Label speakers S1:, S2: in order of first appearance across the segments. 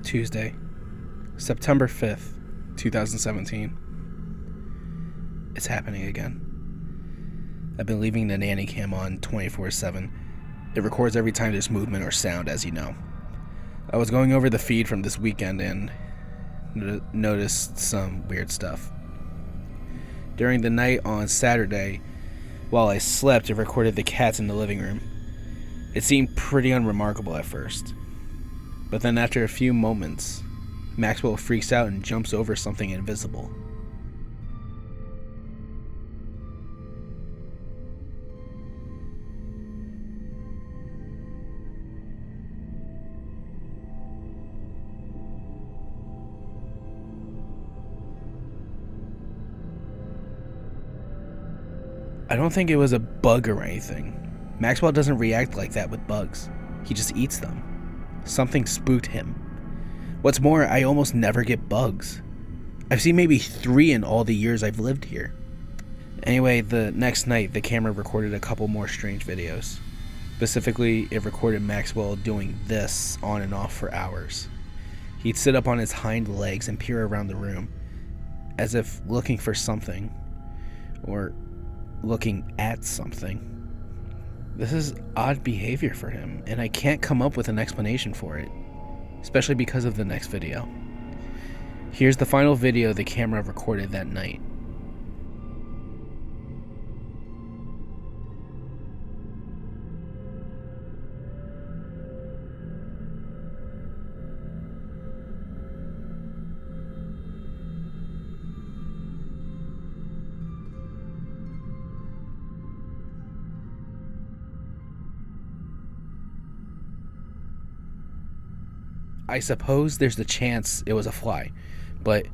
S1: Tuesday, September 5th, 2017. It's happening again. I've been leaving the nanny cam on 24/7. It records every time there's movement or sound, as you know. I was going over the feed from this weekend and noticed some weird stuff. During the night on Saturday, while I slept, it recorded the cats in the living room. It seemed pretty unremarkable at first. But then after a few moments, Maxwell freaks out and jumps over something invisible. I don't think it was a bug or anything. Maxwell doesn't react like that with bugs. He just eats them. Something spooked him. What's more, I almost never get bugs. I've seen maybe 3 in all the years I've lived here. Anyway, the next night, the camera recorded a couple more strange videos. Specifically, it recorded Maxwell doing this on and off for hours. He'd sit up on his hind legs and peer around the room, as if looking for something, or looking at something. This is odd behavior for him, and I can't come up with an explanation for it, especially because of the next video. Here's the final video the camera recorded that night. I suppose there's the chance it was a fly, but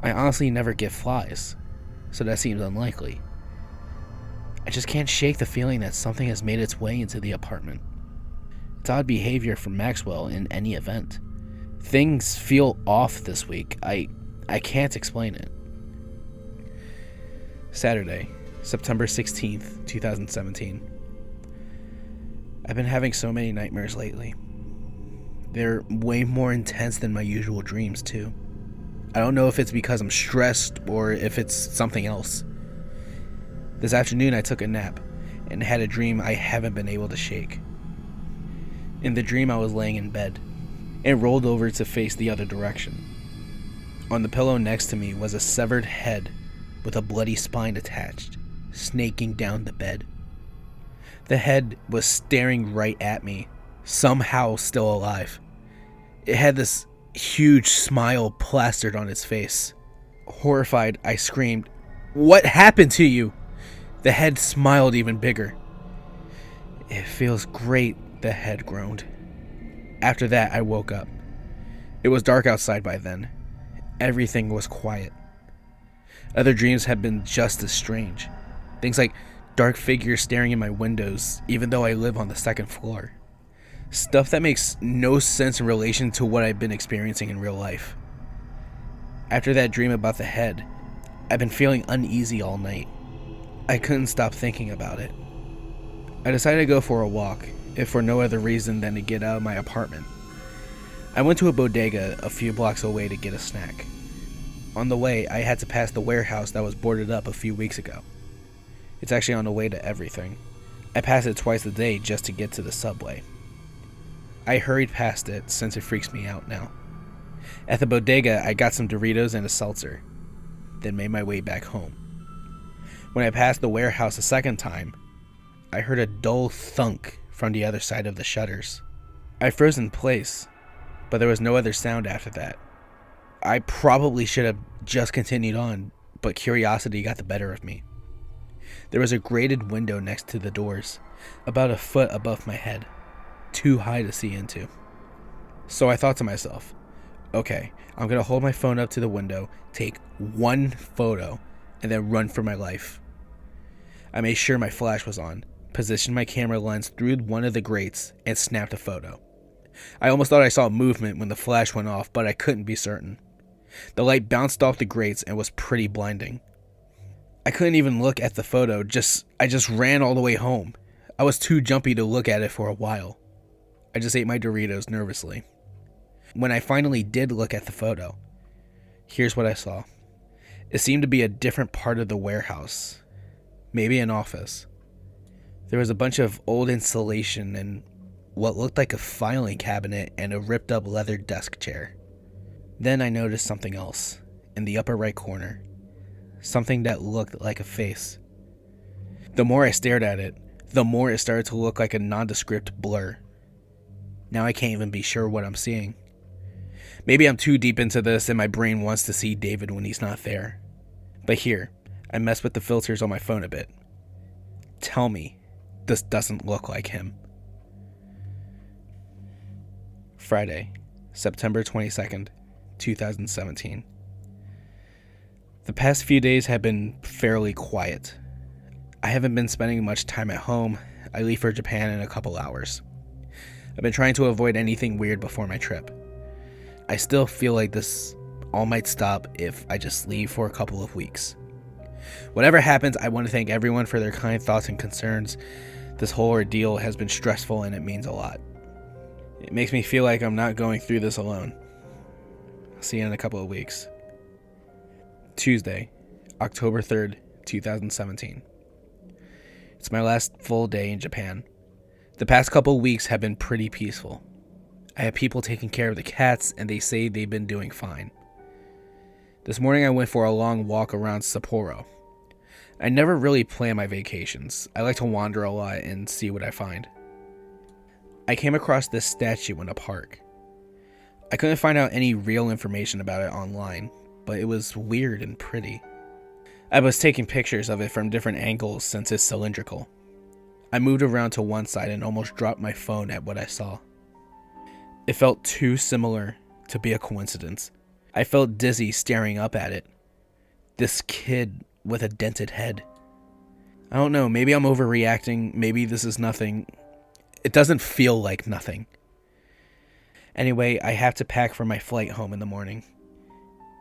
S1: I honestly never get flies, so that seems unlikely. I just can't shake the feeling that something has made its way into the apartment. It's odd behavior from Maxwell in any event. Things feel off this week. I can't explain it. Saturday, September 16th, 2017. I've been having so many nightmares lately. They're way more intense than my usual dreams, too. I don't know if it's because I'm stressed or if it's something else. This afternoon I took a nap and had a dream I haven't been able to shake. In the dream I was laying in bed and rolled over to face the other direction. On the pillow next to me was a severed head with a bloody spine attached, snaking down the bed. The head was staring right at me, somehow still alive. It had this huge smile plastered on its face. Horrified, I screamed, "What happened to you?" The head smiled even bigger. "It feels great," the head groaned. After that, I woke up. It was dark outside by then. Everything was quiet. Other dreams had been just as strange. Things like dark figures staring in my windows, even though I live on the second floor. Stuff that makes no sense in relation to what I've been experiencing in real life. After that dream about the head, I've been feeling uneasy all night. I couldn't stop thinking about it. I decided to go for a walk, if for no other reason than to get out of my apartment. I went to a bodega a few blocks away to get a snack. On the way, I had to pass the warehouse that was boarded up a few weeks ago. It's actually on the way to everything. I pass it twice a day just to get to the subway. I hurried past it since it freaks me out now. At the bodega, I got some Doritos and a seltzer, then made my way back home. When I passed the warehouse a second time, I heard a dull thunk from the other side of the shutters. I froze in place, but there was no other sound after that. I probably should have just continued on, but curiosity got the better of me. There was a grated window next to the doors, about a foot above my head. Too high to see into. So I thought to myself, okay, I'm going to hold my phone up to the window, take one photo, and then run for my life. I made sure my flash was on, positioned my camera lens through one of the grates, and snapped a photo. I almost thought I saw movement when the flash went off, but I couldn't be certain. The light bounced off the grates and was pretty blinding. I couldn't even look at the photo, I just ran all the way home. I was too jumpy to look at it for a while. I just ate my Doritos nervously. When I finally did look at the photo, here's what I saw. It seemed to be a different part of the warehouse, maybe an office. There was a bunch of old insulation and what looked like a filing cabinet and a ripped up leather desk chair. Then I noticed something else in the upper right corner, something that looked like a face. The more I stared at it, the more it started to look like a nondescript blur. Now I can't even be sure what I'm seeing. Maybe I'm too deep into this and my brain wants to see David when he's not there. But here, I messed with the filters on my phone a bit. Tell me, this doesn't look like him. Friday, September 22nd, 2017. The past few days have been fairly quiet. I haven't been spending much time at home. I leave for Japan in a couple hours. I've been trying to avoid anything weird before my trip. I still feel like this all might stop if I just leave for a couple of weeks. Whatever happens, I want to thank everyone for their kind thoughts and concerns. This whole ordeal has been stressful and it means a lot. It makes me feel like I'm not going through this alone. I'll see you in a couple of weeks. Tuesday, October 3rd, 2017. It's my last full day in Japan. The past couple of weeks have been pretty peaceful. I have people taking care of the cats and they say they've been doing fine. This morning I went for a long walk around Sapporo. I never really plan my vacations. I like to wander a lot and see what I find. I came across this statue in a park. I couldn't find out any real information about it online, but it was weird and pretty. I was taking pictures of it from different angles since it's cylindrical. I moved around to one side and almost dropped my phone at what I saw. It felt too similar to be a coincidence. I felt dizzy staring up at it. This kid with a dented head. I don't know, maybe I'm overreacting, maybe this is nothing. It doesn't feel like nothing. Anyway, I have to pack for my flight home in the morning.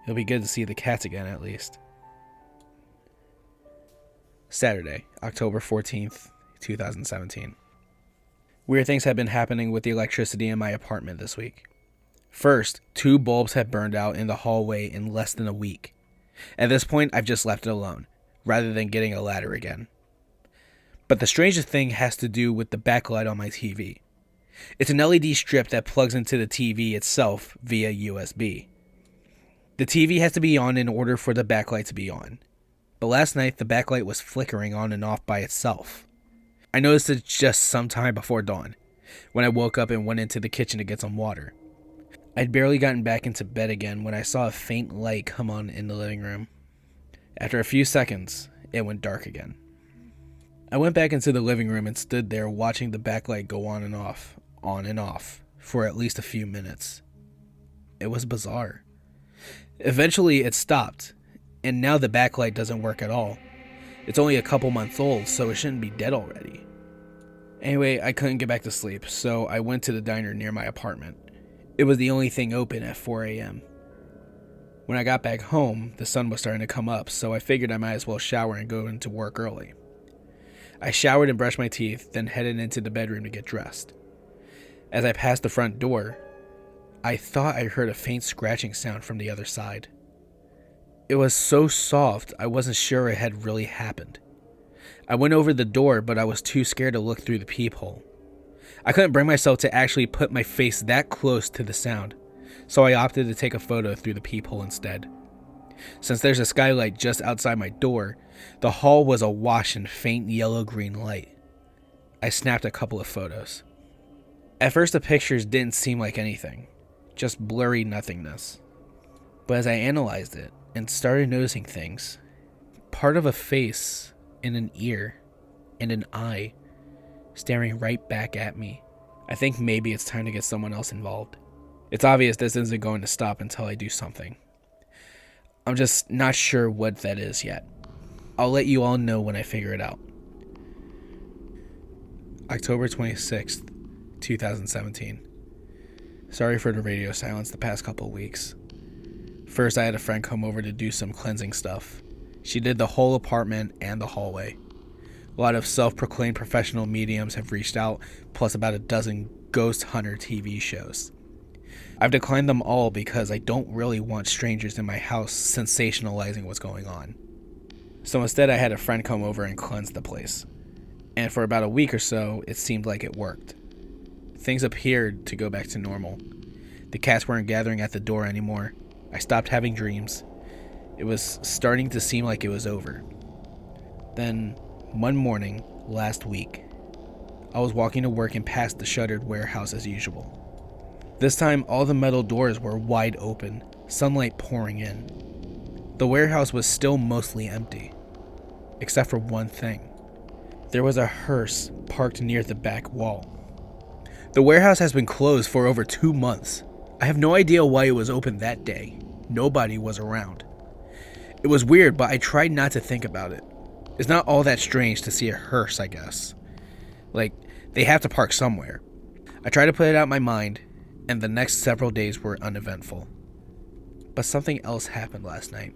S1: It'll be good to see the cats again at least. Saturday, October 14th, 2017. Weird things have been happening with the electricity in my apartment this week. First, 2 bulbs have burned out in the hallway in less than a week. At this point, I've just left it alone, rather than getting a ladder again. But the strangest thing has to do with the backlight on my TV. It's an LED strip that plugs into the TV itself via USB. The TV has to be on in order for the backlight to be on. But last night, the backlight was flickering on and off by itself. I noticed it just sometime before dawn, when I woke up and went into the kitchen to get some water. I'd barely gotten back into bed again when I saw a faint light come on in the living room. After a few seconds, it went dark again. I went back into the living room and stood there watching the backlight go on and off, for at least a few minutes. It was bizarre. Eventually it stopped, and now the backlight doesn't work at all. It's only a couple months old, so it shouldn't be dead already. Anyway, I couldn't get back to sleep, so I went to the diner near my apartment. It was the only thing open at 4 a.m. When I got back home, the sun was starting to come up, so I figured I might as well shower and go into work early. I showered and brushed my teeth, then headed into the bedroom to get dressed. As I passed the front door, I thought I heard a faint scratching sound from the other side. It was so soft, I wasn't sure it had really happened. I went over the door, but I was too scared to look through the peephole. I couldn't bring myself to actually put my face that close to the sound, so I opted to take a photo through the peephole instead. Since there's a skylight just outside my door, the hall was awash in faint yellow-green light. I snapped a couple of photos. At first the pictures didn't seem like anything, just blurry nothingness. But as I analyzed it and started noticing things, part of a face and an ear and an eye staring right back at me, I think maybe it's time to get someone else involved. It's obvious this isn't going to stop until I do something. I'm just not sure what that is yet. I'll let you all know when I figure it out. October 26th, 2017. Sorry for the radio silence the past couple weeks. First, I had a friend come over to do some cleansing stuff. She did the whole apartment and the hallway. A lot of self-proclaimed professional mediums have reached out, plus about a dozen ghost hunter TV shows. I've declined them all because I don't really want strangers in my house sensationalizing what's going on. So instead I had a friend come over and cleanse the place. And for about a week or so, it seemed like it worked. Things appeared to go back to normal. The cats weren't gathering at the door anymore. I stopped having dreams. It was starting to seem like it was over. Then, one morning, last week, I was walking to work and passed the shuttered warehouse as usual. This time, all the metal doors were wide open, sunlight pouring in. The warehouse was still mostly empty, except for one thing. There was a hearse parked near the back wall. The warehouse has been closed for over 2 months. I have no idea why it was open that day. Nobody was around. It was weird, but I tried not to think about it. It's not all that strange to see a hearse, I guess. Like, they have to park somewhere. I tried to put it out of my mind, and the next several days were uneventful. But something else happened last night.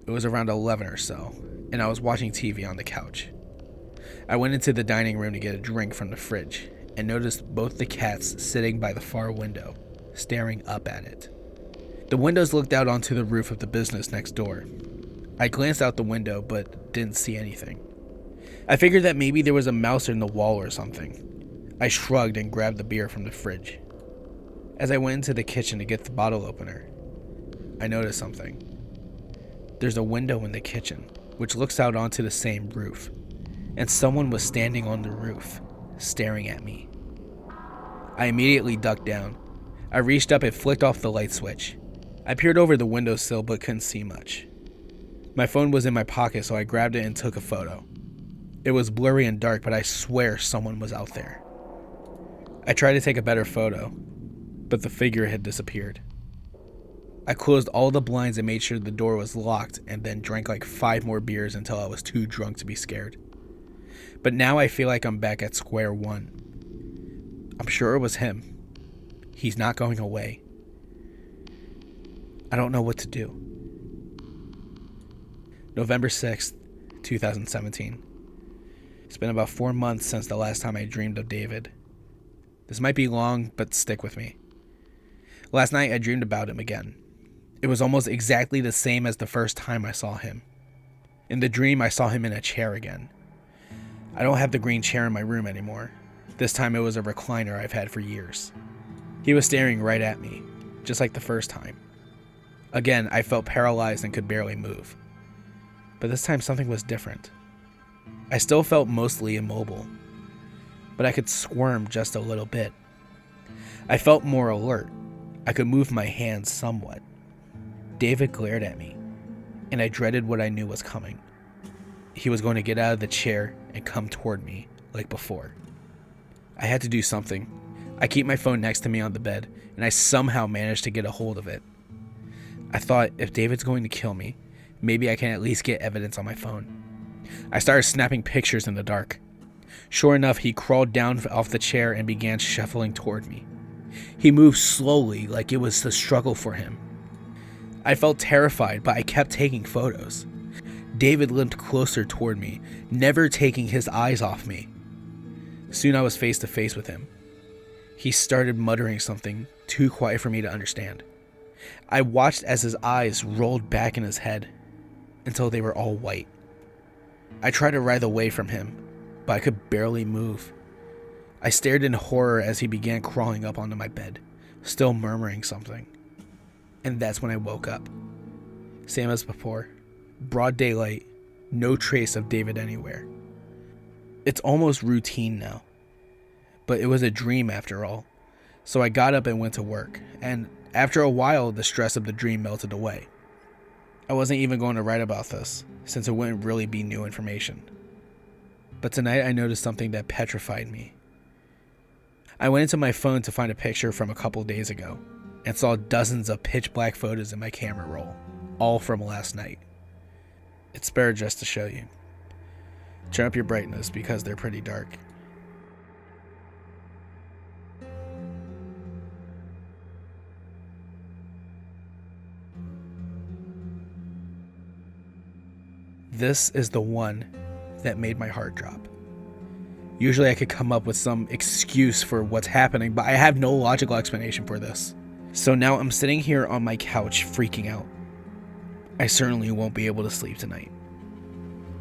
S1: It was around 11 or so, and I was watching TV on the couch. I went into the dining room to get a drink from the fridge, and noticed both the cats sitting by the far window, staring up at it. The windows looked out onto the roof of the business next door. I glanced out the window, but didn't see anything. I figured that maybe there was a mouse in the wall or something. I shrugged and grabbed the beer from the fridge. As I went into the kitchen to get the bottle opener, I noticed something. There's a window in the kitchen, which looks out onto the same roof, and someone was standing on the roof, staring at me. I immediately ducked down. I reached up and flicked off the light switch. I peered over the windowsill but couldn't see much. My phone was in my pocket, so I grabbed it and took a photo. It was blurry and dark, but I swear someone was out there. I tried to take a better photo, but the figure had disappeared. I closed all the blinds and made sure the door was locked, and then drank like 5 more beers until I was too drunk to be scared. But now I feel like I'm back at square one. I'm sure it was him. He's not going away. I don't know what to do. November 6th, 2017. It's been about 4 months since the last time I dreamed of David. This might be long, but stick with me. Last night I dreamed about him again. It was almost exactly the same as the first time I saw him. In the dream, I saw him in a chair again. I don't have the green chair in my room anymore. This time it was a recliner I've had for years. He was staring right at me, just like the first time. Again, I felt paralyzed and could barely move. But this time something was different. I still felt mostly immobile, but I could squirm just a little bit. I felt more alert. I could move my hands somewhat. David glared at me, and I dreaded what I knew was coming. He was going to get out of the chair and come toward me, like before. I had to do something. I keep my phone next to me on the bed, and I somehow managed to get a hold of it. I thought, if David's going to kill me, maybe I can at least get evidence on my phone. I started snapping pictures in the dark. Sure enough, he crawled down off the chair and began shuffling toward me. He moved slowly, like it was a struggle for him. I felt terrified, but I kept taking photos. David limped closer toward me, never taking his eyes off me. Soon I was face to face with him. He started muttering something too quiet for me to understand. I watched as his eyes rolled back in his head until they were all white. I tried to writhe away from him, but I could barely move. I stared in horror as he began crawling up onto my bed, still murmuring something. And that's when I woke up. Same as before. Broad daylight, no trace of David anywhere. It's almost routine now. But it was a dream after all. So I got up and went to work, and after a while the stress of the dream melted away. I wasn't even going to write about this, since it wouldn't really be new information. But tonight I noticed something that petrified me. I went into my phone to find a picture from a couple days ago, and saw dozens of pitch black photos in my camera roll, all from last night. It's spared just to show you. Turn up your brightness because they're pretty dark. This is the one that made my heart drop. Usually I could come up with some excuse for what's happening, but I have no logical explanation for this. So now I'm sitting here on my couch freaking out. I certainly won't be able to sleep tonight.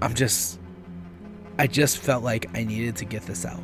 S1: I just felt like I needed to get this out.